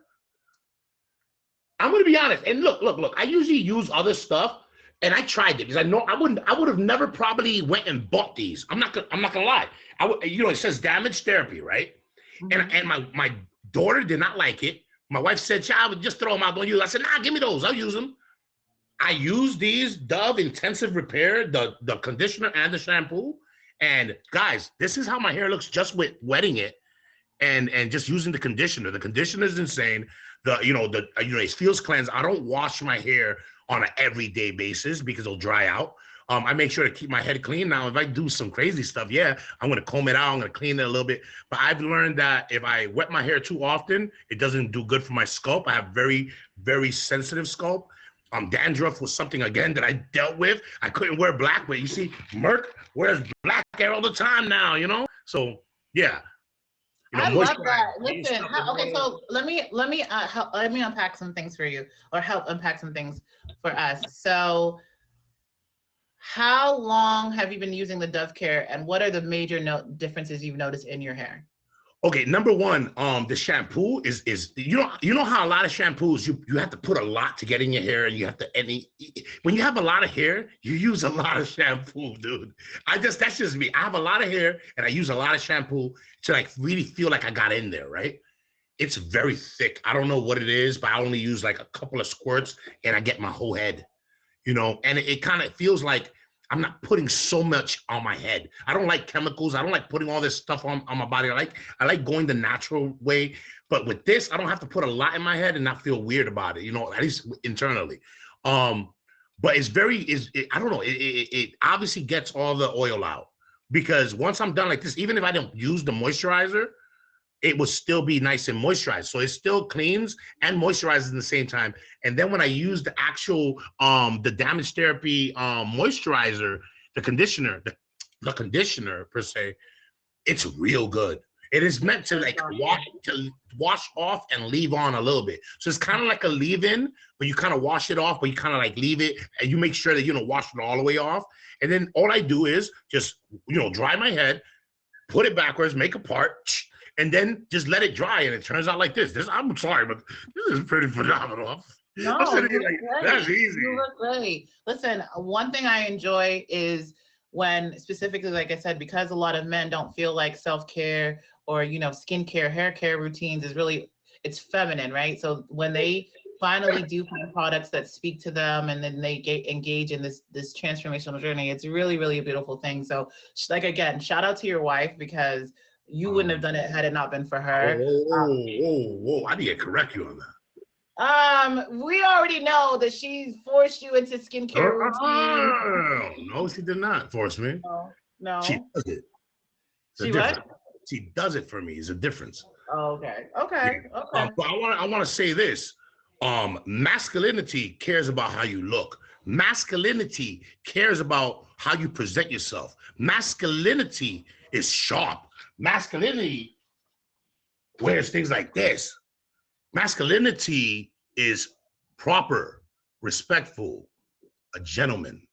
S3: I'm gonna be honest. And look. I usually use other stuff, and I tried it because I know I would have never probably went and bought these. I'm not gonna lie. It says damage therapy, right? Mm-hmm. And my daughter did not like it. My wife said, "Child, just throw them out. Don't use." I said, "Nah, give me those. I'll use them." I use these Dove Intensive Repair, the conditioner and the shampoo. And guys, this is how my hair looks just with wetting it and just using the conditioner. The conditioner is insane. It feels cleansed. I don't wash my hair on an everyday basis because it'll dry out. I make sure to keep my head clean. Now, if I do some crazy stuff, yeah, I'm gonna comb it out. I'm gonna clean it a little bit. But I've learned that if I wet my hair too often, it doesn't do good for my scalp. I have very, very sensitive scalp. Dandruff was something, again, that I dealt with. I couldn't wear black, but you see, Merck wears black hair all the time now, So, yeah.
S1: I love that. Listen, okay, so let me unpack some things for you, or help unpack some things for us. So how long have you been using the Dove Care, and what are the major differences you've noticed in your hair?
S3: Okay, number one, the shampoo is you know how a lot of shampoos you have to put a lot to get in your hair, and you have to when you have a lot of hair, you use a lot of shampoo, dude. That's just me. I have a lot of hair and I use a lot of shampoo to like really feel like I got in there, right? It's very thick. I don't know what it is, but I only use like a couple of squirts and I get my whole head, and it kind of feels like I'm not putting so much on my head. I don't like chemicals. I don't like putting all this stuff on my body. I like going the natural way. But with this, I don't have to put a lot in my head and not feel weird about it, at least internally. But I don't know. It obviously gets all the oil out, because once I'm done like this, even if I don't use the moisturizer, it will still be nice and moisturized. So it still cleans and moisturizes at the same time. And then when I use the actual, the damage therapy moisturizer, the conditioner, the conditioner per se, it's real good. It is meant to like wash off and leave on a little bit. So it's kind of like a leave-in, but you kind of wash it off, but you kind of like leave it, and you make sure that wash it all the way off. And then all I do is just dry my head, put it backwards, make a part, and then just let it dry, and it turns out like this. I'm sorry, but this is pretty phenomenal.
S1: No,
S3: that's easy.
S1: You look great. Listen, one thing I enjoy is when, specifically, like I said, because a lot of men don't feel like self-care or skincare, hair care routines it's feminine, right? So when they finally do find products that speak to them, and then they engage in this transformational journey, it's really, really a beautiful thing. So, like, again, shout out to your wife, because you wouldn't have done it had it not been for her.
S3: Whoa. I need to correct you on that.
S1: We already know that she forced you into skincare routine.
S3: No, she did not force me.
S1: No.
S3: She does it.
S1: She what?
S3: She does it for me. It's a difference.
S1: Oh, okay. But
S3: I want to say this. Masculinity cares about how you look. Masculinity cares about how you present yourself. Masculinity is sharp. Masculinity wears things like this. Masculinity is proper, respectful, a gentleman.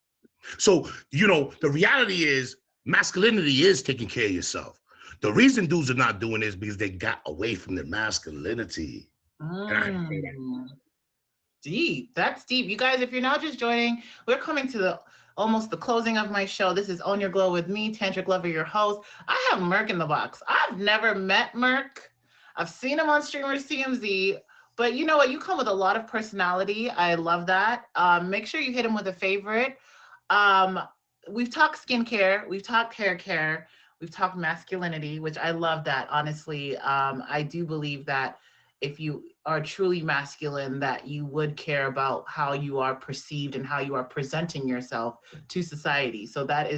S3: So, the reality is masculinity is taking care of yourself. The reason dudes are not doing this because they got away from their masculinity.
S1: Deep. That's deep. You guys, if you're now just joining, we're coming to almost the closing of my show. This is Own Your Glow with me, Tantric Lover, your host. I have Merk in the box. I've never met Merk. I've seen him on Streamers TMZ, but you know what? You come with a lot of personality. I love that. Make sure you hit him with a favorite. We've talked skincare, we've talked hair care, we've talked masculinity, which I love that. Honestly, I do believe that if you are truly masculine, that you would care about how you are perceived and how you are presenting yourself to society. So that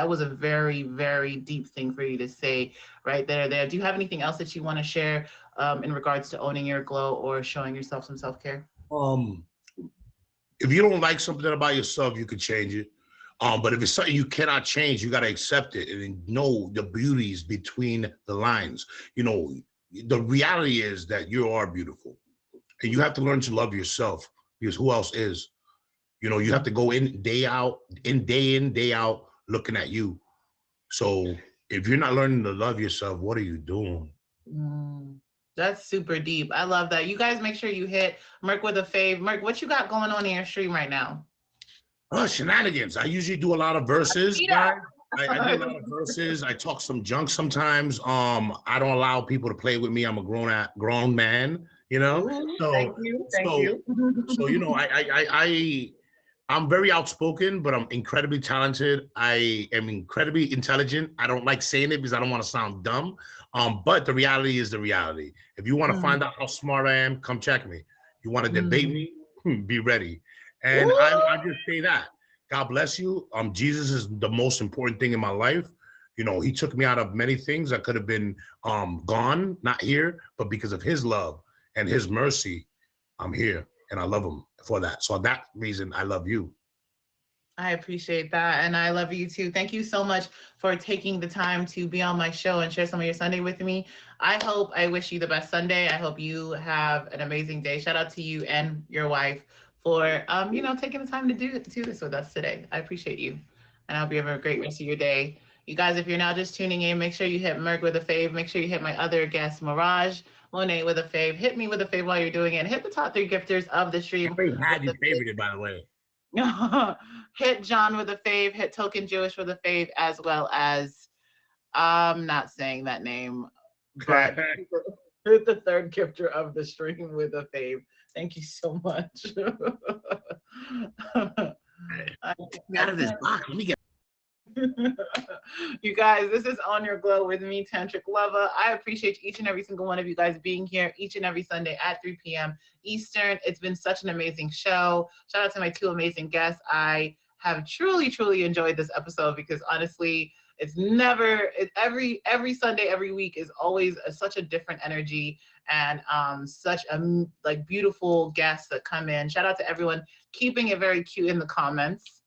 S1: was a very, very deep thing for you to say right there. Do you have anything else that you want to share in regards to owning your glow or showing yourself some self-care?
S3: If you don't like something about yourself, you could change it. But if it's something you cannot change, you got to accept it and know the beauties between the lines. You know, the reality is that you are beautiful, and you have to learn to love yourself, because who else is? You know, you have to go day in, day out, looking at you. So if you're not learning to love yourself, what are you doing?
S1: That's super deep. I love that. You guys make sure you hit Merk with a fave. Merk, what you got going on in your stream right now?
S3: Oh, shenanigans. I usually do a lot of verses, guys. I do a lot of verses. I talk some junk sometimes. I don't allow people to play with me. I'm a grown man, you know. So
S1: thank you.
S3: So you know, I'm very outspoken, but I'm incredibly talented. I am incredibly intelligent. I don't like saying it because I don't want to sound dumb. But the reality is the reality. If you want to find out how smart I am, come check me. You want to debate me? Be ready. And I just say that. God bless you. Jesus is the most important thing in my life. You know, he took me out of many things. I could have been gone, not here, but because of his love and his mercy, I'm here, and I love him for that. So that reason, I love you.
S1: I appreciate that, and I love you too. Thank you so much for taking the time to be on my show and share some of your Sunday with me. I wish you the best Sunday. I hope you have an amazing day. Shout out to you and your wife for taking the time to do this with us today. I appreciate you, and I hope you have a great rest of your day. You guys, if you're now just tuning in, make sure you hit Merk with a fave. Make sure you hit my other guest, Mirage Monet, with a fave. Hit me with a fave while you're doing it. Hit the top 3 gifters of the stream.
S3: I had you favorited, by the way.
S1: Hit John with a fave. Hit Token Jewish with a fave, as well as I'm not saying that name, but hit the 3rd gifter of the stream with a fave. Thank you so much.
S3: Out of this box. Let me get.
S1: You guys, this is On Your Glow with me, Tantric Lover. I appreciate each and every single one of you guys being here each and every Sunday at 3 p.m. Eastern. It's been such an amazing show. Shout out to my 2 amazing guests. I have truly, truly enjoyed this episode because honestly, every Sunday, every week is always such a different energy and such a beautiful guests that come in. Shout out to everyone keeping it very cute in the comments.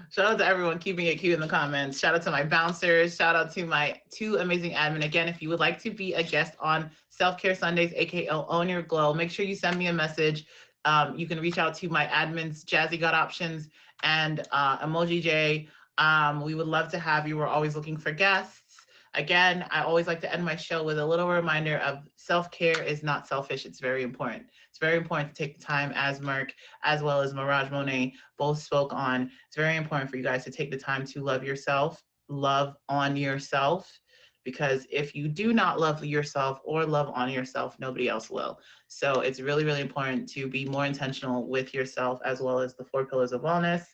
S1: Shout out to everyone keeping it cute in the comments. Shout out to my bouncers. Shout out to my 2 amazing admin. Again, if you would like to be a guest on Self-Care Sundays, aka Own Your Glow, make sure you send me a message. You can reach out to my admins, Jazzy Got Options and Emoji J. We would love to have you. We're always looking for guests. Again, I always like to end my show with a little reminder of self-care is not selfish. It's very important. It's very important to take the time, as Merk, as well as Mirage Monet both spoke on. It's very important for you guys to take the time to love yourself, love on yourself, because if you do not love yourself or love on yourself, nobody else will. So it's really, really important to be more intentional with yourself, as well as the 4 pillars of wellness.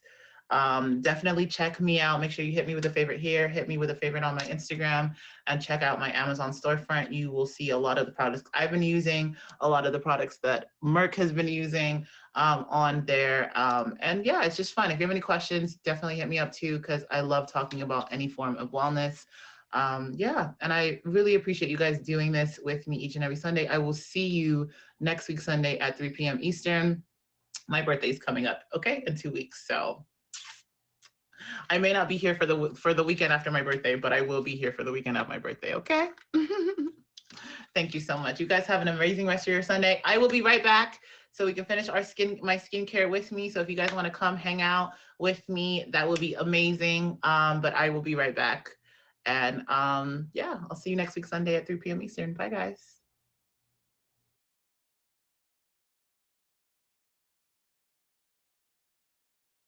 S1: Definitely check me out. Make sure you hit me with a favorite here, hit me with a favorite on my Instagram, and check out my Amazon storefront. You will see a lot of the products I've been using, a lot of the products that Merk has been using on there. And yeah, it's just fun. If you have any questions, definitely hit me up too, because I love talking about any form of wellness. Yeah, and I really appreciate you guys doing this with me each and every Sunday. I will see you next week, Sunday at 3 p.m. Eastern. My birthday is coming up, okay, in 2 weeks. So I may not be here for the weekend after my birthday, but I will be here for the weekend of my birthday, okay? Thank you so much. You guys have an amazing rest of your Sunday. I will be right back so we can finish my skincare with me. So if you guys want to come hang out with me, that would be amazing. But I will be right back. And yeah, I'll see you next week, Sunday at 3 p.m. Eastern. Bye, guys.